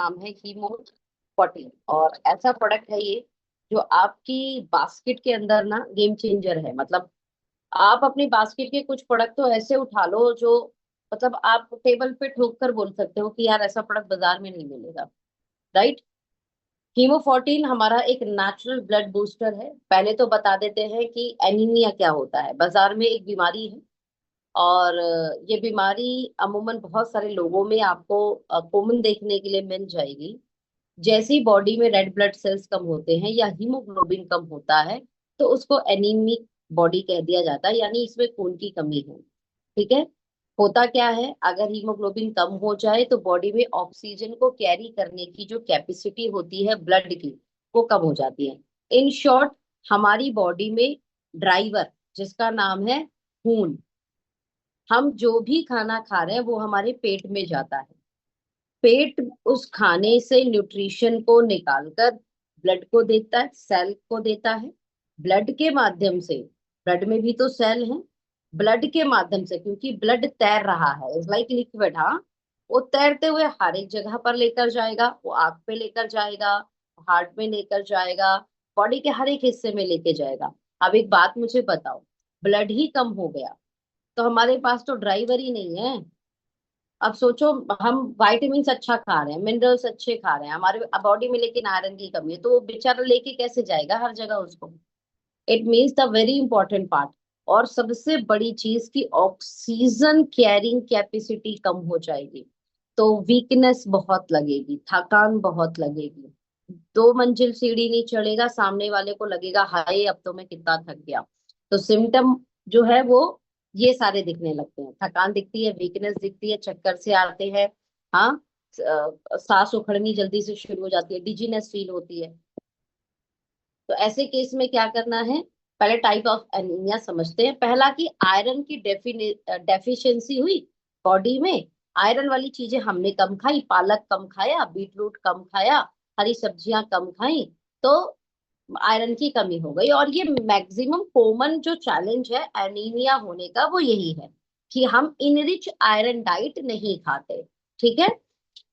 नाम है हीमो14 और ऐसा प्रोडक्ट है ये जो आपकी बास्केट के अंदर ना गेम चेंजर है। मतलब आप अपनी बास्केट के कुछ प्रोडक्ट तो ऐसे उठा लो जो मतलब आप टेबल पे ठोक कर बोल सकते हो कि यार ऐसा प्रोडक्ट बाजार में नहीं मिलेगा। राइट। हीमो14 हमारा एक नेचुरल ब्लड बूस्टर है। पहले तो बता देते हैं कि एनीमिया क्या होता है। बाजार में एक बीमारी है और ये बीमारी अमूमन बहुत सारे लोगों में आपको कॉमन देखने के लिए मिल जाएगी। जैसे ही बॉडी में रेड ब्लड सेल्स कम होते हैं या हीमोग्लोबिन कम होता है तो उसको एनीमिक बॉडी कह दिया जाता है, यानी इसमें खून की कमी है। ठीक है। होता क्या है, अगर हीमोग्लोबिन कम हो जाए तो बॉडी में ऑक्सीजन को कैरी करने की जो कैपेसिटी होती है ब्लड की, वो कम हो जाती है। इन शॉर्ट, हमारी बॉडी में ड्राइवर जिसका नाम है खून, हम जो भी खाना खा रहे हैं वो हमारे पेट में जाता है। पेट उस खाने से न्यूट्रिशन को निकालकर ब्लड को देता है, सेल को देता है। ब्लड के माध्यम से, ब्लड में भी तो सेल है, ब्लड के माध्यम से, क्योंकि ब्लड तैर रहा है, इज लाइक लिक्विड। हाँ, वो तैरते हुए हर एक जगह पर लेकर जाएगा। वो आंख पे लेकर जाएगा, हार्ट में लेकर जाएगा, बॉडी के हर एक हिस्से में लेके जाएगा। अब एक बात मुझे बताओ, ब्लड ही कम हो गया तो हमारे पास तो ड्राइवर ही नहीं है। अब सोचो, हम वाइटामिन अच्छा खा रहे हैं, मिनरल्स अच्छे खा रहे हैं हमारे बॉडी में, लेकिन आयरन की कमी है, तो वो बेचारा लेके कैसे जाएगा हर जगह उसको। It means the very important part. और सबसे बड़ी चीज की ऑक्सीजन कैरिंग कैपेसिटी कम हो जाएगी तो वीकनेस बहुत लगेगी, थकान बहुत लगेगी। 2 मंजिल सीढ़ी नहीं चढ़ेगा, सामने वाले को लगेगा हाय अब तो मैं कितना थक गया। तो सिम्टम जो है वो ये सारे दिखने लगते हैं। थकान दिखती है, वीकनेस दिखती है, चक्कर से आते हैं। हाँ, सांस उखड़नी जल्दी से शुरू हो जाती है, डिजीनेस फील होती है। तो ऐसे केस में क्या करना है, पहले टाइप ऑफ एनीमिया समझते हैं। पहला कि आयरन की डेफिशिएंसी हुई बॉडी में। आयरन वाली चीजें हमने कम खाई, पालक कम खाया, बीटरूट कम खाया, हरी सब्जियां कम खाई, तो आयरन की कमी हो गई। और ये मैक्सिमम कॉमन जो चैलेंज है एनीमिया होने का वो यही है कि हम इनरिच आयरन डाइट नहीं खाते। ठीक है।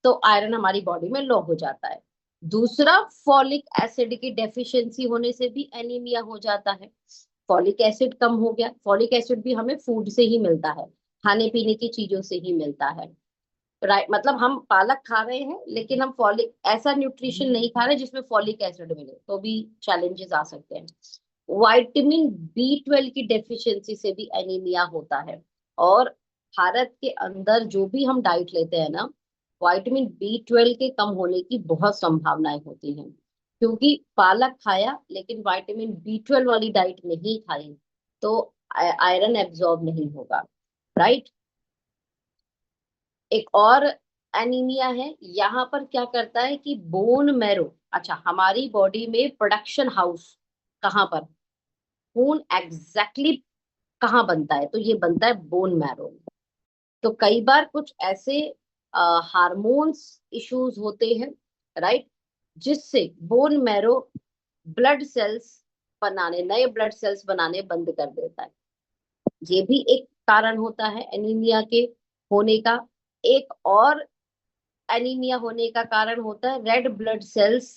तो आयरन हमारी बॉडी में लो हो जाता है। दूसरा, फॉलिक एसिड की डेफिशिएंसी होने से भी एनीमिया हो जाता है। फॉलिक एसिड कम हो गया, फॉलिक एसिड भी हमें फूड से ही मिलता है, खाने पीने की चीजों से ही मिलता है। राइट। मतलब हम पालक खा रहे हैं लेकिन हम फॉलिक ऐसा न्यूट्रिशन नहीं खा रहे जिसमें फॉलिक एसिड मिले, तो भी चैलेंजेस आ सकते हैं। विटामिन बी 12 की डेफिशिएंसी से भी एनीमिया होता है। और भारत के अंदर जो भी हम डाइट लेते हैं ना, विटामिन बी 12 के कम होने की बहुत संभावनाएं होती हैं, क्योंकि पालक खाया लेकिन विटामिन बी 12 वाली डाइट नहीं खाई तो आयरन एब्जॉर्ब नहीं होगा। राइट। एक और एनीमिया है, यहाँ पर क्या करता है कि बोन मैरो, अच्छा हमारी बॉडी में प्रोडक्शन हाउस कहाँ पर, खून एग्जैक्टली कहाँ बनता है, तो ये बनता है बोन मैरो में। तो कई बार कुछ ऐसे हार्मोन्स इश्यूज होते हैं, राइट, जिससे बोन मैरो ब्लड सेल्स बनाने, नए ब्लड सेल्स बनाने बंद कर देता है। ये भी एक कारण होता है एनीमिया के होने का। एक और एनीमिया होने का कारण होता है रेड ब्लड सेल्स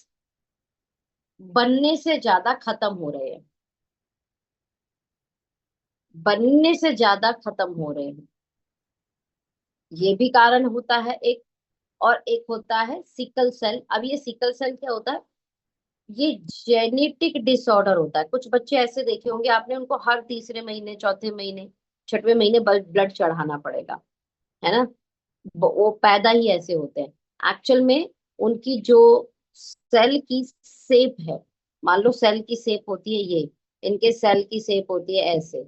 बनने से ज्यादा खत्म हो रहे हैं, बनने से ज्यादा खत्म हो रहे हैं, ये भी कारण होता है एक। और एक होता है सिकल सेल। अब ये सिकल सेल क्या होता है, ये जेनेटिक डिसऑर्डर होता है। कुछ बच्चे ऐसे देखे होंगे आपने, उनको हर तीसरे महीने, चौथे महीने, छठवें महीने ब्लड चढ़ाना पड़ेगा, है ना। वो पैदा ही ऐसे होते हैं। एक्चुअल में उनकी जो सेल की शेप है, मान लो सेल की शेप होती है ये, इनके सेल की शेप होती है ऐसे,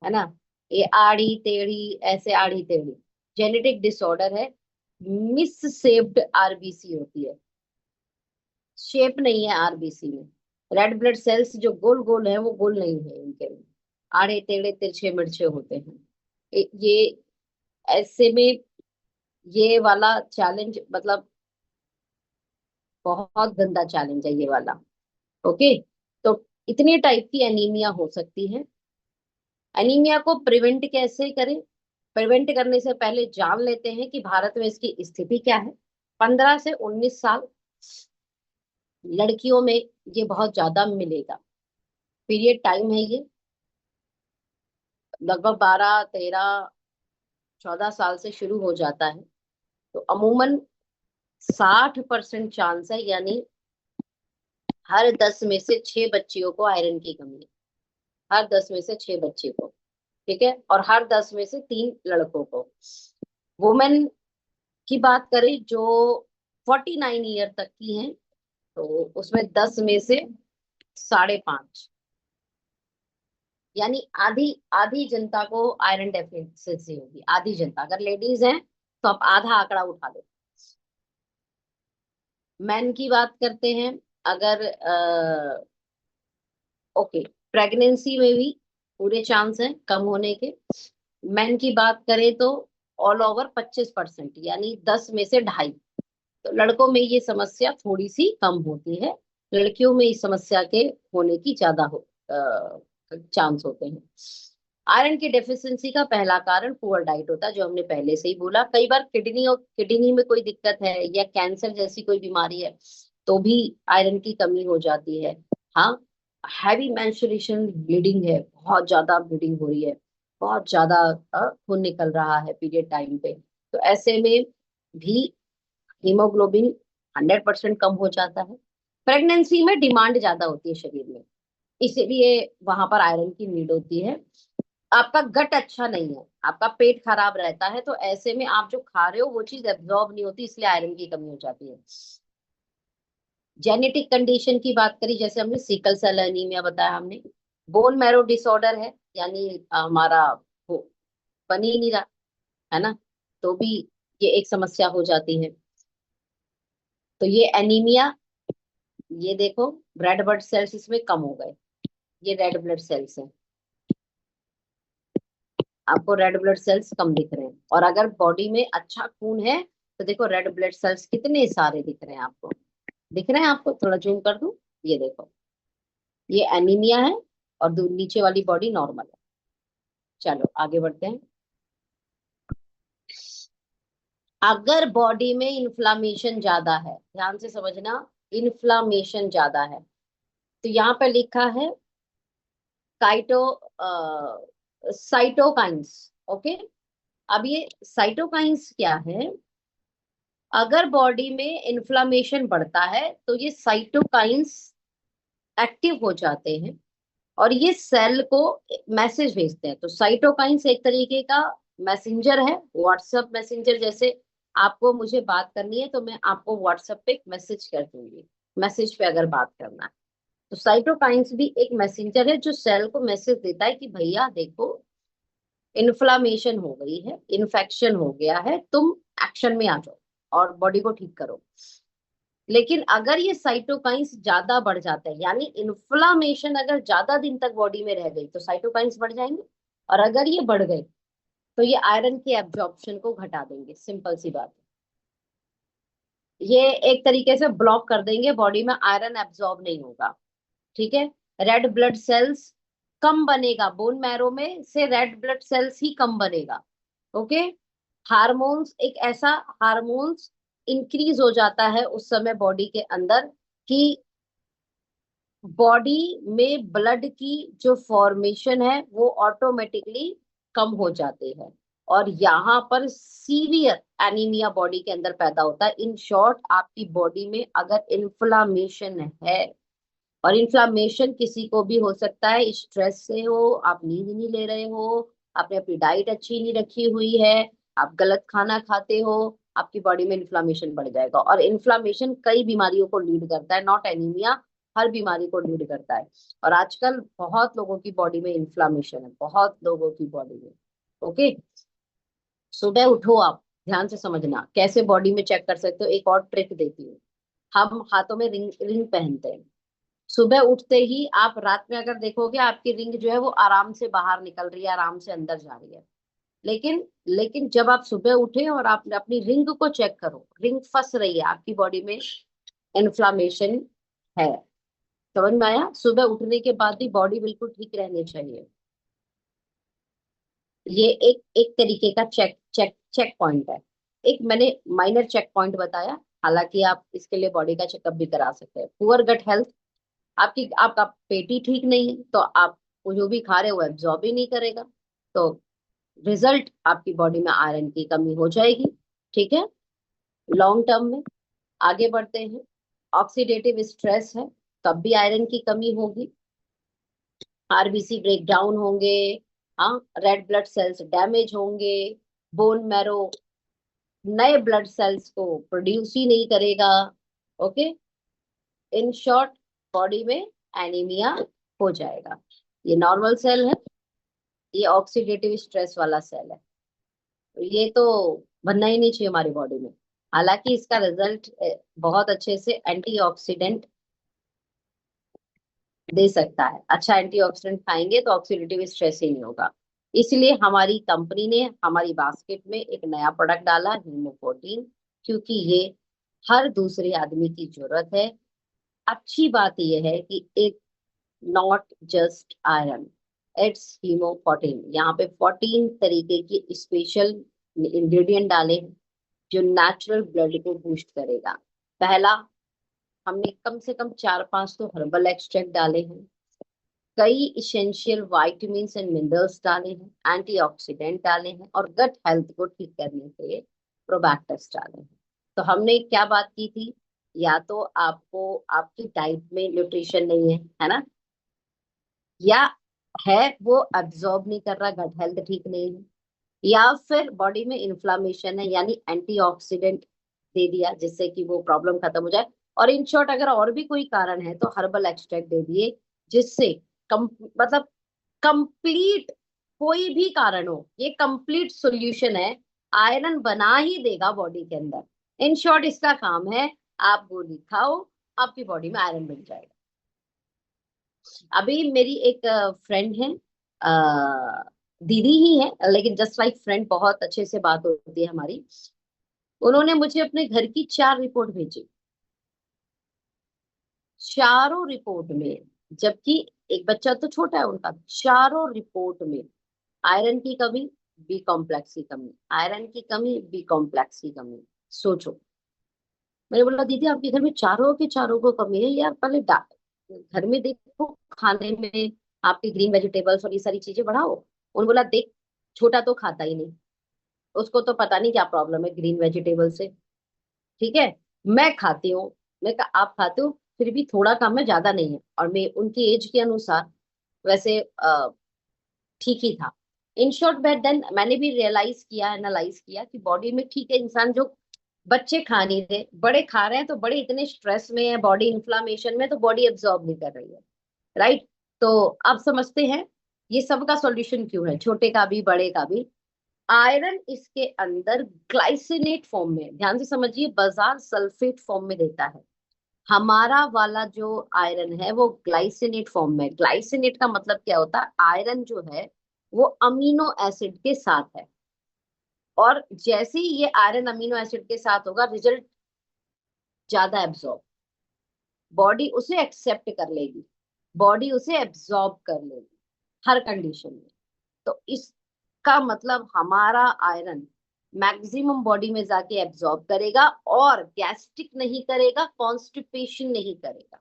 है ना, ये आड़ी टेढ़ी, ऐसे आड़ी टेढ़ी, जेनेटिक डिसऑर्डर है। मिस शेप्ड आरबीसी होती है, शेप नहीं है आरबीसी में। रेड ब्लड सेल्स जो गोल गोल है वो गोल नहीं है इनके में, आड़े टेढ़े तिरछे मिर्चे होते हैं। ये ऐसे में ये वाला चैलेंज मतलब बहुत गंदा चैलेंज है ये वाला। ओके। तो इतने टाइप की एनीमिया हो सकती है। एनीमिया को प्रिवेंट कैसे करें, प्रिवेंट करने से पहले जान लेते हैं कि भारत में इसकी स्थिति क्या है। 15 से 19 साल लड़कियों में ये बहुत ज्यादा मिलेगा। पीरियड टाइम है ये, लगभग 12, 13, 14 साल से शुरू हो जाता है। तो अमूमन 60% चांस है, यानी हर 10 में से 6 बच्चियों को आयरन की कमी है। हर 10 में से 6 बच्चे को, ठीक है, और हर 10 में से 3 लड़कों को। वुमेन की बात करें जो 49 ईयर तक की हैं, तो उसमें 10 में से 5.5, यानी आधी आधी जनता को आयरन डेफिशिएंसी होगी। आधी जनता, अगर लेडीज हैं तो आप आधा आंकड़ा उठा लो। मैन की बात करते हैं, अगर ओके, प्रेगनेंसी में भी पूरे चांस हैं कम होने के। मैन की बात करें तो ऑल ओवर 25%, यानी 10 में से 2.5। तो लड़कों में ये समस्या थोड़ी सी कम होती है, लड़कियों में इस समस्या के होने की ज्यादा चांस होते हैं। आयरन की डेफिशिएंसी का पहला कारण पुअर डाइट होता है, जो हमने पहले से ही बोला। कई बार किडनी में कोई दिक्कत है या कैंसर जैसी कोई बीमारी है तो भी आयरन की कमी हो जाती है। हाँ, हैवी मेंस्ट्रुएशन, ब्लीडिंग है, बहुत ज्यादा ब्लीडिंग हो रही है, बहुत ज्यादा खून निकल रहा है पीरियड टाइम पे, तो ऐसे में भी हीमोग्लोबिन 100% कम हो जाता है। प्रेगनेंसी में डिमांड ज्यादा होती है शरीर में, इसीलिए वहां पर आयरन की नीड होती है। आपका गट अच्छा नहीं है, आपका पेट खराब रहता है, तो ऐसे में आप जो खा रहे हो वो चीज एब्जॉर्ब नहीं होती, इसलिए आयरन की कमी हो जाती है। जेनेटिक कंडीशन की बात करी, जैसे हमने सिकल सेल एनीमिया बताया हमने। बोन मैरो डिसऑर्डर है, यानी हमारा वो बन ही नहीं रहा है ना, तो भी ये एक समस्या हो जाती है। तो ये एनीमिया, ये देखो रेड ब्लड सेल्स इसमें कम हो गए, ये रेड ब्लड सेल्स हैं, आपको रेड ब्लड सेल्स कम दिख रहे हैं। और अगर बॉडी में अच्छा खून है तो देखो रेड ब्लड सेल्स कितने सारे दिख रहे हैं आपको। दिख रहे हैं आपको, थोड़ा जूम कर दूं, ये देखो, ये एनीमिया है और नीचे वाली बॉडी नॉर्मल है। चलो आगे बढ़ते हैं। अगर बॉडी में इन्फ्लामेशन ज्यादा है, ध्यान से समझना, इन्फ्लामेशन ज्यादा है, तो यहाँ पे लिखा है काइटो साइटोकाइंस। ओके, अब ये साइटोकाइंस क्या है? अगर बॉडी में इन्फ्लामेशन बढ़ता है तो ये साइटोकाइंस एक्टिव हो जाते हैं और ये सेल को मैसेज भेजते हैं। तो साइटोकाइंस एक तरीके का मैसेंजर है, व्हाट्सएप मैसेंजर जैसे। आपको मुझे बात करनी है तो मैं आपको व्हाट्सएप पे एक मैसेज कर दूंगी, मैसेज पे अगर बात करना है। तो साइटोकाइंस भी एक मैसेंजर है जो सेल को मैसेज देता है कि भैया देखो, इन्फ्लामेशन हो गई है, इन्फेक्शन हो गया है, तुम एक्शन में आ जाओ और बॉडी को ठीक करो। लेकिन अगर ये साइटोकाइंस ज्यादा बढ़ जाता है, यानी इन्फ्लामेशन अगर ज्यादा दिन तक बॉडी में रह गई तो साइटोकाइंस बढ़ जाएंगे, और अगर ये बढ़ गए तो ये आयरन के एब्जॉर्प्शन को घटा देंगे। सिंपल सी बात है, ये एक तरीके से ब्लॉक कर देंगे, बॉडी में आयरन एब्जॉर्ब नहीं होगा। ठीक है, रेड ब्लड सेल्स कम बनेगा, बोन मैरो में से रेड ब्लड सेल्स ही कम बनेगा। ओके, हार्मोन्स, एक ऐसा हार्मोन्स इंक्रीज हो जाता है उस समय बॉडी के अंदर कि बॉडी में ब्लड की जो फॉर्मेशन है वो ऑटोमेटिकली कम हो जाते हैं, और यहाँ पर सीवियर एनीमिया बॉडी के अंदर पैदा होता है। इन शॉर्ट, आपकी बॉडी में अगर इन्फ्लामेशन है, और इन्फ्लामेशन किसी को भी हो सकता है, स्ट्रेस से हो, आप नींद नहीं ले रहे हो, आपने अपनी डाइट अच्छी नहीं रखी हुई है, आप गलत खाना खाते हो, आपकी बॉडी में इन्फ्लामेशन बढ़ जाएगा। और इन्फ्लामेशन कई बीमारियों को लीड करता है, नॉट एनीमिया, हर बीमारी को लीड करता है। और आजकल बहुत लोगों की बॉडी में इन्फ्लामेशन है, बहुत लोगों की बॉडी में। ओके, सुबह उठो आप, ध्यान से समझना कैसे बॉडी में चेक कर सकते हो। एक और ट्रिक देती हूँ, हम हाथों में रिंग रिंग पहनते हैं, सुबह उठते ही आप रात में अगर देखोगे आपकी रिंग जो है वो आराम से बाहर निकल रही है, आराम से अंदर जा रही है। लेकिन लेकिन जब आप सुबह उठे और आप अपनी रिंग को चेक करो, रिंग फंस रही है, आपकी बॉडी में इन्फ्लामेशन है। समझ में आया? सुबह उठने के बाद भी बॉडी बिल्कुल ठीक रहनी चाहिए। ये एक एक तरीके का चेक चेक चेक पॉइंट है। एक मैंने माइनर चेक पॉइंट बताया, हालांकि आप इसके लिए बॉडी का चेकअप भी करा सकते हैं। पुअर गट हेल्थ, आपका पेट ही ठीक नहीं है, तो आप वो जो भी खा रहे हो वो एब्जॉर्ब ही नहीं करेगा, तो रिजल्ट आपकी बॉडी में आयरन की कमी हो जाएगी। ठीक है, लॉन्ग टर्म में आगे बढ़ते हैं। ऑक्सीडेटिव स्ट्रेस है, तब भी आयरन की कमी होगी। आरबीसी ब्रेक डाउन होंगे, हाँ, रेड ब्लड सेल्स डैमेज होंगे, बोन मैरो नए ब्लड सेल्स को प्रोड्यूस ही नहीं करेगा। ओके, इन शॉर्ट बॉडी में एनीमिया हो जाएगा। ये नॉर्मल सेल है, ये ऑक्सीडेटिव स्ट्रेस वाला सेल है, तो ये तो बनना ही नहीं चाहिए हमारी बॉडी में। हालांकि इसका रिजल्ट बहुत अच्छे से एंटीऑक्सीडेंट दे सकता है। अच्छा एंटीऑक्सीडेंट खाएंगे तो ऑक्सीडेटिव स्ट्रेस ही नहीं होगा। इसलिए हमारी कंपनी ने हमारी बास्केट में एक नया प्रोडक्ट डाला, हीमोप्रोटीन, क्योंकि ये हर दूसरे आदमी की जरूरत है। अच्छी बात यह है कि एक नॉट जस्ट आयरन, इट्स हीमोप्रोटीन। यहाँ पे 14 तरीके की स्पेशल इंग्रेडिएंट डाले हैं जो नेचुरल ब्लड को बूस्ट करेगा। पहला, हमने कम से कम 4-5 तो हर्बल एक्सट्रैक्ट डाले हैं, कई इसेंशियल वाइटामिन एंड मिनरल्स डाले हैं, एंटीऑक्सीडेंट डाले हैं, और गट हेल्थ को ठीक करने के लिए प्रोबैक्टर्स डाले हैं। तो हमने क्या बात की थी, या तो आपको आपकी डाइट में न्यूट्रिशन नहीं है ना, या है वो एब्जॉर्ब नहीं कर रहा, गट हेल्थ ठीक नहीं है, या फिर बॉडी में इन्फ्लामेशन है, यानी एंटीऑक्सीडेंट दे दिया जिससे कि वो प्रॉब्लम खत्म हो जाए। और इन शॉर्ट अगर और भी कोई कारण है तो हर्बल एक्सट्रैक्ट दे दिए, जिससे कम मतलब कंप्लीट, कोई भी कारण हो ये कंप्लीट सॉल्यूशन है, आयरन बना ही देगा बॉडी के अंदर। इन शॉर्ट इसका काम है, आप गोली खाओ, आपकी बॉडी में आयरन बन जाएगा। अभी मेरी एक फ्रेंड है, दीदी ही है लेकिन जस्ट लाइक फ्रेंड, बहुत अच्छे से बात होती है हमारी। उन्होंने मुझे अपने घर की 4 रिपोर्ट भेजी, चारों रिपोर्ट में, जबकि एक बच्चा तो छोटा है उनका, चारों रिपोर्ट में आयरन की कमी, बी कॉम्प्लेक्स की कमी, आयरन की कमी, बी कॉम्प्लेक्स की कमी। सोचो, मैंने बोला दीदी आपके घर में चारों के चारों को कमी है यार, पहले घर में देखो, खाने में आपके ग्रीन वेजिटेबल्स और ये सारी चीजें बढ़ाओ। उन्होंने बोला देख, छोटा तो खाता ही नहीं, उसको तो पता नहीं क्या प्रॉब्लम है ग्रीन वेजिटेबल से। ठीक है, मैं खाती हूँ। मैं कहा आप खाते हो, फिर भी थोड़ा कम है, ज्यादा नहीं है, और मैं उनकी एज के अनुसार वैसे ठीक ही था। इन शॉर्ट, बैट देन मैंने भी रियलाइज किया, एनालाइज किया कि बॉडी में ठीक है, इंसान जो बच्चे खा नहीं रहे, बड़े खा रहे हैं, तो बड़े इतने स्ट्रेस में है, बॉडी इन्फ्लामेशन में, तो बॉडी एब्जॉर्ब नहीं कर रही है। राइट, तो आप समझते हैं ये सब का सॉल्यूशन क्यों है, छोटे का भी बड़े का भी। आयरन इसके अंदर ग्लाइसिनेट फॉर्म में, ध्यान से समझिए, बाजार सल्फेट फॉर्म में देता है। हमारा वाला जो आयरन है वो ग्लाइसिनेट फॉर्म में। ग्लाइसिनेट का मतलब क्या होता है, आयरन जो है वो अमीनो एसिड के साथ है, और जैसे ही ये आयरन अमीनो एसिड के साथ होगा, रिजल्ट ज्यादा एब्जॉर्ब, बॉडी उसे एक्सेप्ट कर लेगी, बॉडी उसे एब्जॉर्ब कर लेगी हर कंडीशन में। तो इसका मतलब हमारा आयरन मैक्सिमम बॉडी में जाके एब्जॉर्ब करेगा, और गैस्ट्रिक नहीं करेगा, कॉन्स्टिपेशन नहीं करेगा।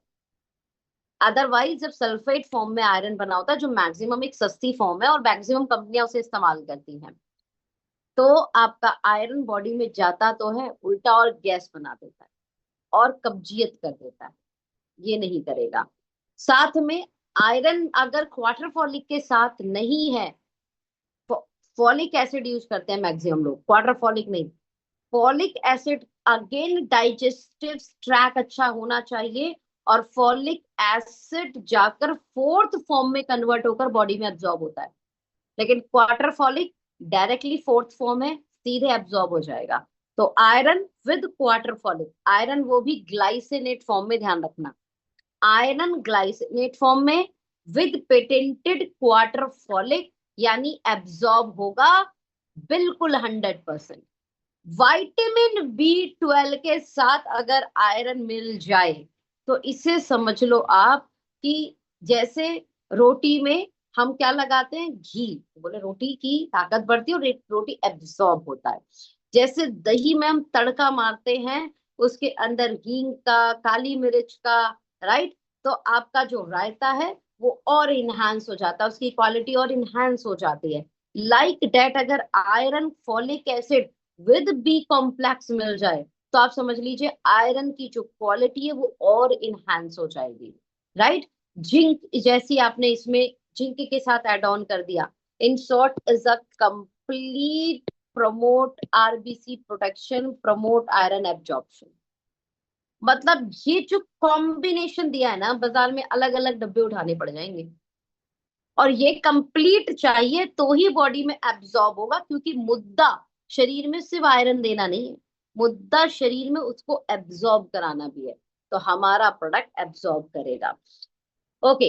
अदरवाइज जब सल्फेट फॉर्म में आयरन बना होता है, जो मैक्सिमम एक सस्ती फॉर्म है और मैक्सिमम कंपनियां उसे इस्तेमाल करती हैं, तो आपका आयरन बॉडी में जाता तो है उल्टा, और गैस बना देता है और कब्जियत कर देता है, ये नहीं करेगा। साथ में आयरन अगर क्वार्टर फॉलिक के साथ नहीं है, फॉलिक एसिड यूज करते हैं मैक्सिमम लोग, क्वार्टर फॉलिक नहीं, folic acid. Again digestive track अच्छा होना चाहिए, और फॉलिक एसिड जाकर फोर्थ फॉर्म में कन्वर्ट होकर बॉडी में एब्जॉर्ब होता है। लेकिन quarter folic directly fourth form है, सीधे एब्जॉर्ब हो जाएगा। तो iron with quarter folic, iron वो भी ग्लाइसिनेट फॉर्म में, ध्यान रखना, आयरन ग्लाइसिनेट फॉर्म में विद पेटेंटेड क्वार्टर फॉलिक, यानी एब्जॉर्ब होगा बिल्कुल 100%। विटामिन बी 12 के साथ अगर आयरन मिल जाए, तो इसे समझ लो आप कि जैसे रोटी में हम क्या लगाते हैं, घी, बोले रोटी की ताकत बढ़ती है और रोटी एब्जॉर्ब होता है। जैसे दही में हम तड़का मारते हैं, उसके अंदर हींग का, काली मिर्च का, राइट। तो आपका जो रायता है वो और इनहांस हो जाता है, उसकी क्वालिटी और इनहांस हो जाती है। लाइक डेट अगर iron folic acid with B complex मिल जाए तो आप समझ लीजिए आयरन की जो क्वालिटी है वो और इनहांस हो जाएगी, राइट। जिंक जैसी आपने इसमें जिंक के साथ ऐड ऑन कर दिया, in short is a complete promote RBC protection, promote iron absorption. मतलब ये जो कॉम्बिनेशन दिया है ना, बाजार में अलग अलग डब्बे उठाने पड़ जाएंगे, और ये कंप्लीट चाहिए तो ही बॉडी में एब्जॉर्ब होगा, क्योंकि मुद्दा शरीर में सिर्फ आयरन देना नहीं है, मुद्दा शरीर में उसको एब्जॉर्ब कराना भी है। तो हमारा प्रोडक्ट एब्जॉर्ब करेगा। ओके,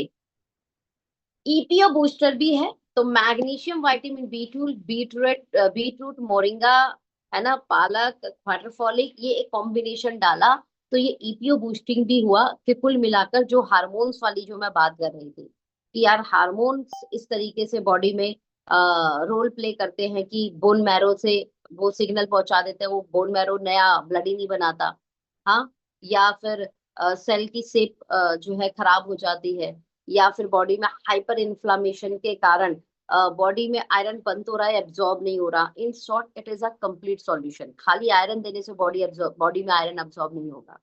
ईपीओ बूस्टर भी है। तो मैग्नीशियम, विटामिन बी2, बीटरूट, मोरिंगा, है ना, पालक, क्वाटरफॉलिक, ये एक कॉम्बिनेशन डाला तो ये ईपीओ बूस्टिंग भी हुआ। कि कुल मिलाकर जो हार्मोन्स वाली जो मैं बात कर रही थी कि यार हार्मोन्स इस तरीके से बॉडी में रोल प्ले करते हैं कि बोन मैरो से वो सिग्नल पहुंचा देते हैं, वो बोन मैरो नया ब्लड ही नहीं बनाता, हाँ, या फिर सेल की शेप जो है खराब हो जाती है, या फिर बॉडी में हाइपर इन्फ्लामेशन के कारण बॉडी में आयरन बंद हो रहा है, एब्जॉर्ब नहीं हो रहा। In short it is a complete solution. खाली आयरन देने से बॉडी में आयरन एब्जॉर्ब नहीं होगा।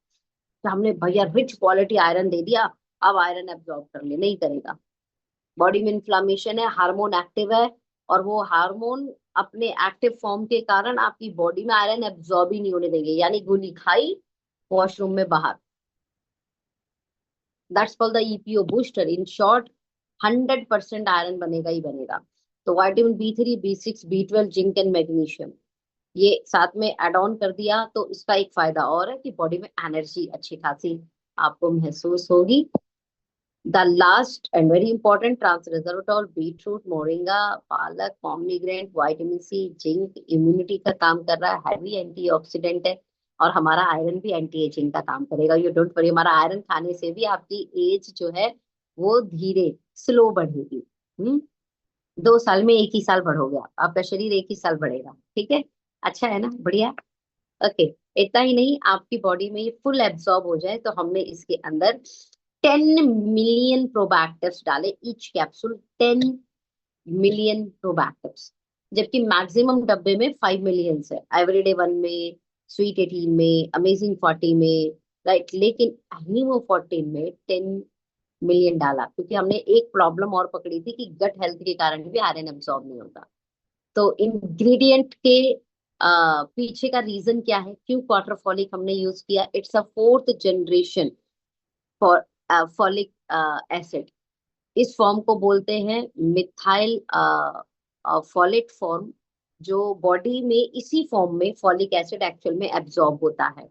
तो हमने भैया रिच क्वालिटी आयरन दे दिया, अब आयरन एब्जॉर्ब कर ले, नहीं करेगा। बॉडी में इन्फ्लामेशन है, हार्मोन एक्टिव है, और वो हार्मोन अपने एक्टिव फॉर्म के कारण आपकी बॉडी में आयरन एब्जॉर्ब ही नहीं होने देंगे, यानी गोली खाई वॉशरूम में बाहर। That's called the EPO booster. In short 100% iron बनेगा ही बनेगा। तो vitamin B3, B6, B12, zinc and magnesium ये साथ में एड ऑन कर दिया तो इसका एक फायदा और है कि बॉडी में एनर्जी अच्छी खासी आपको महसूस होगी। The last and very important, trans resveratrol, beetroot, moringa, palak, pomegranate, vitamin C, zinc immunity का काम कर रहा है, हैवी एंटीऑक्सीडेंट है, और हमारा आयरन भी एंटी एजिंग का काम करेगा। यू डोंट वरी, हमारा आयरन खाने से भी आपकी एज जो है वो धीरे स्लो बढ़ेगी। 2 साल में एक ही साल बढ़ोगे आप, आपका शरीर एक ही साल बढ़ेगा, ठीक है। अच्छा है ना, बढ़िया। ओके, इतना ही नहीं, आपकी बॉडी में ये फुल एब्जॉर्ब हो जाए तो हमने इसके अंदर 10 मिलियन प्रोबैक्टिव्स डाले, ईच कैप्सूल 10 मिलियन प्रोबैक्टिव्स, जबकि मैक्सिमम डब्बे में 5 मिलियन है, एवरीडे 1 में, स्वीट 18 में, अमेजिंग 40 में, राइट। लेकिन एनिमो 14 में 10 मिलियन डाला, क्योंकि हमने एक प्रॉब्लम और पकड़ी थी कि गट हेल्थ के कारण भी आयरन एब्जॉर्ब नहीं होता। तो इंग्रेडिएंट के पीछे का रीजन क्या है, क्यों क्वार्टरफॉलिक हमने यूज किया? It's a fourth generation for folic acid. इस फॉर्म को बोलते हैं मिथाइल फॉलेट फॉर्म, जो बॉडी में इसी फॉर्म में फॉलिक एसिड एक्चुअल में एब्जॉर्ब होता है।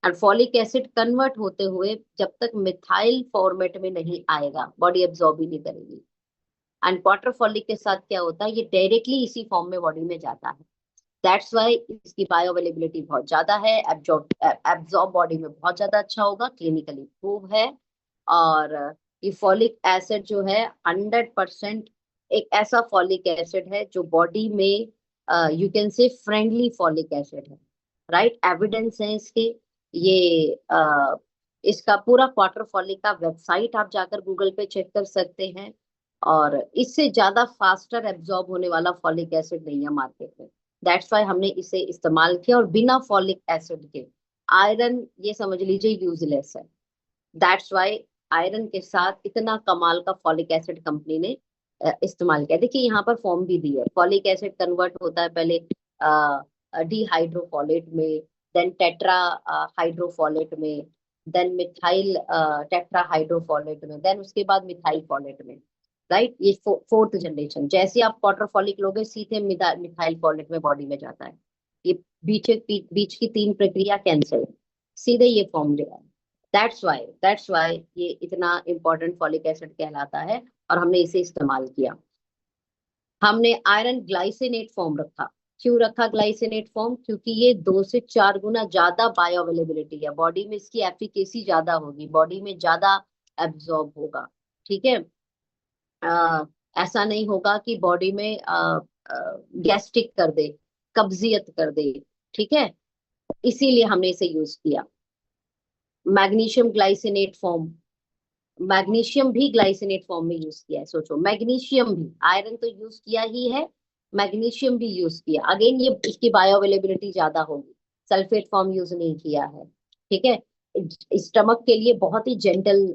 और फॉलिक एसिड कन्वर्ट होते हुए जब तक मिथाइल फॉर्मेट में नहीं आएगा बॉडी एब्जॉर्ब ही नहीं करेगी। एंड क्वार्टरफॉलिक के साथ क्या होता है, ये डायरेक्टली इसी फॉर्म में बॉडी में जाता है। दैट्स वाई इसकी बायो अवेलेबिलिटी बहुत ज्यादा है, एब्जॉर्ब बॉडी में बहुत ज्यादा अच्छा होगा, क्लिनिकली प्रूव है। और ये फॉलिक एसिड जो है 100% एक ऐसा फॉलिक एसिड है जो बॉडी में you can say friendly folic acid है, राइट। एविडेंस है इसके। ये इसका पूरा क्वार्टर फॉलिक का वेबसाइट आप जाकर गूगल पे चेक कर सकते हैं, और इससे ज्यादा फास्टर एब्जॉर्ब होने वाला फॉलिक एसिड नहीं है मार्केट में। दैट्स वाई हमने इसे इस्तेमाल किया, और बिना फॉलिक एसिड के आयरन ये समझ लीजिए यूजलेस है। दैट्स वाई आयरन के साथ इतना कमाल का फॉलिक एसिड कंपनी ने इस्तेमाल किया। देखिए यहाँ पर फॉर्म भी दी है, फॉलिक एसिड कन्वर्ट होता है पहले डीहाइड्रोफॉलेट में, देन टेट्रा हाइड्रोफॉलेट में, देन मिथाइल टेट्रा हाइड्रोफॉलेट में, देन उसके बाद मिथाइल फॉलेट में, राइट। ये फोर्थ जनरेशन। जैसे आप क्वार्टर फॉलिक लोगे सीधे मिथाइल फॉलेट में बॉडी में जाता है। ये बीच की 3 प्रक्रिया कैंसिल, सीधे ये फॉर्म ले आए। दैट्स वाई ये इतना इंपॉर्टेंट फॉलिक एसिड कहलाता है, और हमने इसे इस्तेमाल किया। हमने आयरन ग्लाइसिनेट फॉर्म रखा। क्यों रखा ग्लाइसिनेट फॉर्म? क्योंकि ये 2 से 4 गुना ज्यादा बायो अवेलेबिलिटी है, बॉडी में इसकी एफिकेसी ज्यादा होगी, बॉडी में ज्यादा एब्जॉर्ब होगा, ठीक है। अ, ऐसा नहीं होगा कि बॉडी में गैस्ट्रिक कर दे, कब्जियत कर दे, ठीक है। इसीलिए हमने इसे यूज किया। मैग्नीशियम ग्लाइसिनेट फॉर्म, मैग्नीशियम भी ग्लाइसिनेट फॉर्म में यूज किया है, सोचो, मैग्नीशियम भी, आयरन तो यूज किया ही है, मैग्नीशियम भी यूज किया, अगेन ये इसकी बायो अवेलेबिलिटी ज्यादा होगी, सल्फेट फॉर्म यूज नहीं किया है, ठीक है। स्टमक के लिए बहुत ही जेंटल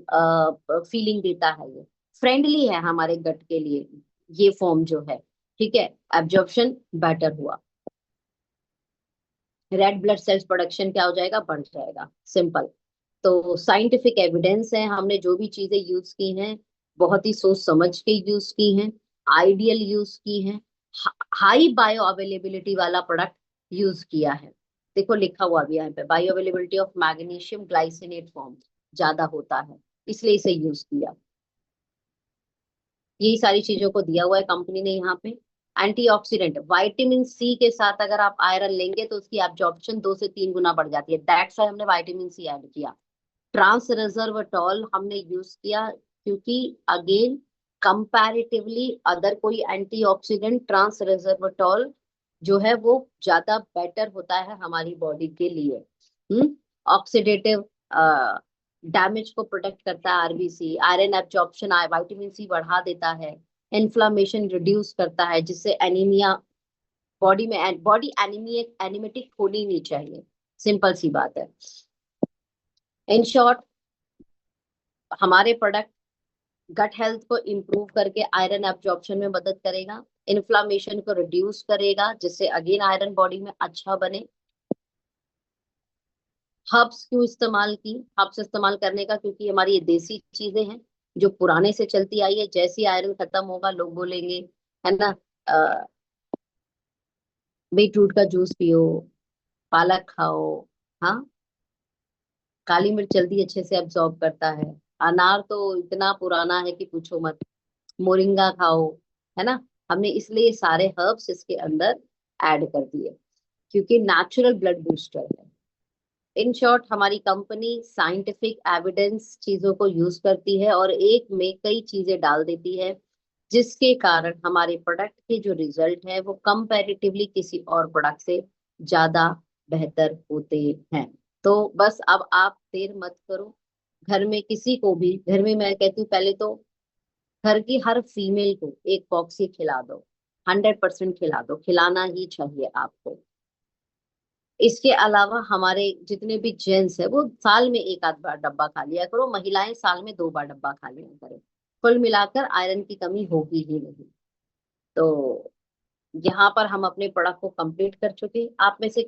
फीलिंग देता है ये, फ्रेंडली है हमारे गट के लिए ये फॉर्म जो है, ठीक है। एब्जॉर्प्शन बेटर हुआ, रेड ब्लड सेल्स प्रोडक्शन क्या हो जाएगा, बढ़ जाएगा, सिंपल। तो साइंटिफिक एविडेंस है, हमने जो भी चीजें यूज की हैं बहुत ही सोच समझ के यूज की हैं, आइडियल यूज की हैं, हाई बायो अवेलेबिलिटी वाला प्रोडक्ट यूज किया है। देखो लिखा हुआ भी है यहाँ पे, bio availability of magnesium glycinate form ज्यादा होता है, इसलिए इसे यूज किया। यही सारी चीजों को दिया हुआ है कंपनी ने यहाँ पे। एंटीऑक्सीडेंट, विटामिन सी के साथ अगर आप आयरन लेंगे तो उसकी एब्जॉर्प्शन 2 से 3 गुना बढ़ जाती है, दैट्स व्हाई हमने विटामिन सी ऐड किया। ट्रांस रेजर्वाटॉल हमने यूज किया क्योंकि अगेन कंपैरेटिवली अदर कोई एंटीऑक्सीडेंट, ट्रांस रेजर्वाटॉल जो है वो ज्यादा बेटर होता है हमारी बॉडी के लिए। ऑक्सीडेटिव डैमेज को प्रोटेक्ट करता है RBC, iron absorption, vitamin C बढ़ा देता है, इन्फ्लामेशन रिड्यूस करता है, जिससे एनीमिया बॉडी में, बॉडी एनीमिक एनिमेटिक होनी नहीं चाहिए, सिंपल सी बात है। इन शॉर्ट, हमारे प्रोडक्ट गट हेल्थ को इम्प्रूव करके आयरन एब्जॉर्प्शन में मदद करेगा, इन्फ्लामेशन को रिड्यूस करेगा, जिससे अगेन आयरन बॉडी में अच्छा बने। हर्ब्स क्यों इस्तेमाल की, हर्ब्स इस्तेमाल करने का क्योंकि हमारी ये देसी चीजें हैं जो पुराने से चलती आई है, जैसे ही आयरन खत्म होगा लोग बोलेंगे, है ना, बीटरूट का जूस पियो, पालक खाओ, हाँ, काली मिर्च जल्दी अच्छे से एब्जॉर्ब करता है, अनार तो इतना पुराना है कि पूछो मत, मोरिंगा खाओ, है ना। हमने इसलिए सारे हर्ब्स इसके अंदर ऐड कर दिए क्योंकि नेचुरल ब्लड बूस्टर है। इन शॉर्ट, हमारी कंपनी साइंटिफिक एविडेंस चीजों को यूज करती है और एक में कई चीजें डाल देती है, जिसके कारण हमारे प्रोडक्ट के जो रिजल्ट है वो कंपैरेटिवली किसी और प्रोडक्ट से ज्यादा बेहतर होते हैं। तो बस अब आप देर मत करो, घर में किसी को भी, घर में मैं कहती हूँ पहले तो घर की हर फीमेल को एक पॉक्सी खिला दो, 100% खिला दो, खिलाना ही चाहिए आपको। इसके अलावा हमारे जितने भी जेंट्स है वो साल में एक आध बार डब्बा खा लिया करो, महिलाएं साल में 2 बार डब्बा खा लिया करें, कुल मिलाकर आयरन की कमी होगी ही नहीं। तो यहाँ पर हम अपने प्रोडक्ट को कंप्लीट कर चुके, आप में से